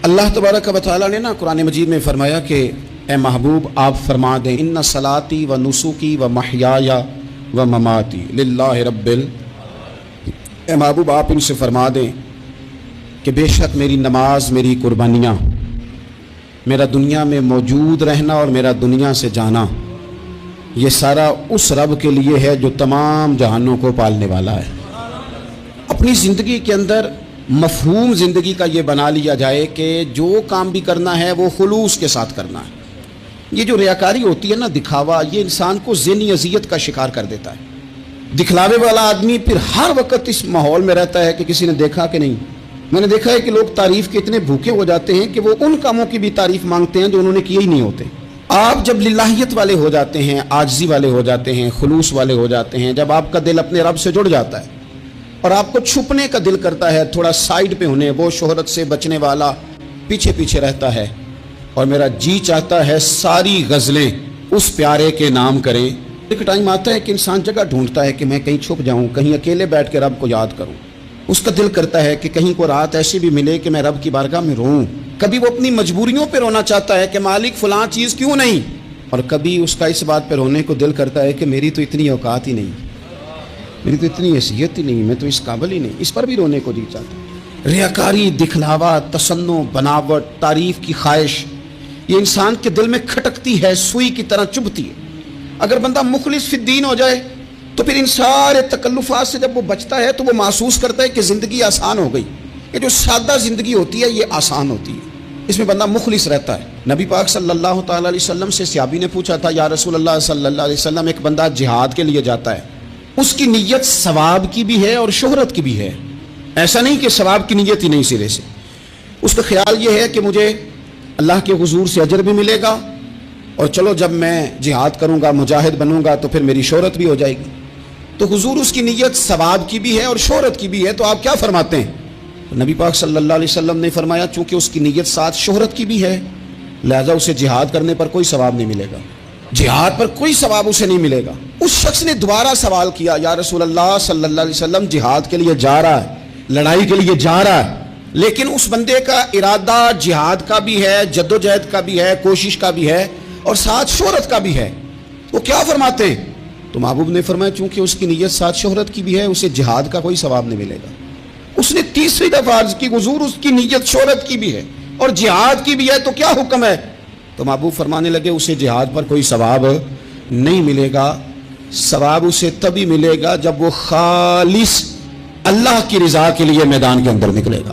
اللہ तबारक व तआला ने ना कुरान मजीद में फरमाया कि ए महबूब आप फरमा दें इन्ना सलाती व नुसुकी व महयाया व ममाती लिल्लाहि रब्बिल। ए महबूब आप इनसे फरमा दें कि बेशक मेरी नमाज, मेरी कुर्बानियाँ, मेरा दुनिया में मौजूद रहना और मेरा दुनिया से जाना, ये सारा उस रब के लिए है जो तमाम जहानों को पालने वाला है। अपनी ज़िंदगी के अंदर मफहूम ज़िंदगी का ये बना लिया जाए कि जो काम भी करना है वो खुलूस के साथ करना है। ये जो रियाकारी होती है ना, दिखावा, ये इंसान को ज़हनी अज़ियत का शिकार कर देता है। दिखलावे वाला आदमी फिर हर वक्त इस माहौल में रहता है कि किसी ने देखा कि नहीं। मैंने देखा है कि लोग तारीफ़ के इतने भूखे हो जाते हैं कि वो उन कामों की भी तारीफ़ मांगते हैं जो उन्होंने किए ही नहीं होते। आप जब लिल्लाहियत वाले हो जाते हैं, आजिज़ी वाले हो जाते हैं, खुलूस वाले हो जाते हैं, जब आपका दिल अपने रब से जुड़ जाता है और आपको छुपने का दिल करता है, थोड़ा साइड पे होने, वो शोहरत से बचने वाला पीछे पीछे रहता है और मेरा जी चाहता है सारी गज़लें उस प्यारे के नाम करें। एक टाइम आता है कि इंसान जगह ढूंढता है कि मैं कहीं छुप जाऊं, कहीं अकेले बैठ के रब को याद करूं। उसका दिल करता है कि कहीं को रात ऐसी भी मिले कि मैं रब की बारगाह में रोऊं। कभी वो अपनी मजबूरियों पे रोना चाहता है कि मालिक फ़लाँ चीज़ क्यों नहीं, और कभी उसका इस बात पे रोने को दिल करता है कि मेरी तो इतनी औकात ही नहीं, मेरी तो इतनी हैसियत ही नहीं, मैं तो इस काबिल ही नहीं। इस पर भी रोने को जी चाहता है। रियाकारी, दिखलावा, तसन्नो, बनावट, तारीफ़ की ख्वाहिश, ये इंसान के दिल में खटकती है, सुई की तरह चुभती है। अगर बंदा मुखलिस फिद्दीन हो जाए तो फिर इन सारे तकल्लुफ़ात से जब वो बचता है तो वो महसूस करता है कि ज़िंदगी आसान हो गई। ये जो सादा ज़िंदगी होती है ये आसान होती है, इसमें बंदा मुखलिस रहता है। नबी पाक सल्लल्लाहु तआला अलैहि वसल्लम से सहाबी ने पूछा था, या रसूल अल्लाह सल्लल्लाहु अलैहि वसल्लम, एक बंदा जिहाद के लिए जाता है, उसकी नीयत सवाब की भी है और शोहरत की भी है। ऐसा नहीं कि सवाब की नीयत ही नहीं सिरे से, उसका ख्याल ये है कि मुझे अल्लाह के हुजूर से अजर भी मिलेगा और चलो जब मैं जिहाद करूँगा, मुजाहिद बनूँगा तो फिर मेरी शोहरत भी हो जाएगी। तो हुजूर उसकी नीयत सवाब की भी है और शोहरत की भी है, तो आप क्या फरमाते हैं? तो नबी पाक सल्लल्लाहु अलैहि वसल्लम ने फरमाया, चूँकि उसकी नीयत साथ शोहरत की भी है, लिहाजा उसे जिहाद करने पर कोई सवाब नहीं मिलेगा, जिहाद पर कोई सवाब उसे नहीं मिलेगा। उस शख्स ने दोबारा सवाल किया, या रसूल अल्लाह सल्लल्लाहु अलैहि वसल्लम, जिहाद के लिए जा रहा है, लड़ाई के लिए जा रहा है, लेकिन उस बंदे का इरादा जिहाद का भी है, जद्दोजहद का भी है, कोशिश का भी है और साथ शोहरत का भी है, वो क्या फरमाते? तो महबूब ने फरमाया, चूंकि उसकी नीयत साथ शोहरत की भी है, उसे जिहाद का कोई सवाब नहीं मिलेगा। उसने तीसरी दफा अर्ज की, हुजूर उसकी नीयत शोहरत की भी है और जिहाद की भी है, तो क्या हुक्म है? तो महबूब फरमाने लगे, उसे जिहाद पर कोई सवाब नहीं मिलेगा। सवाब उसे तभी मिलेगा जब वो खालिस अल्लाह की रज़ा के लिए मैदान के अंदर निकलेगा।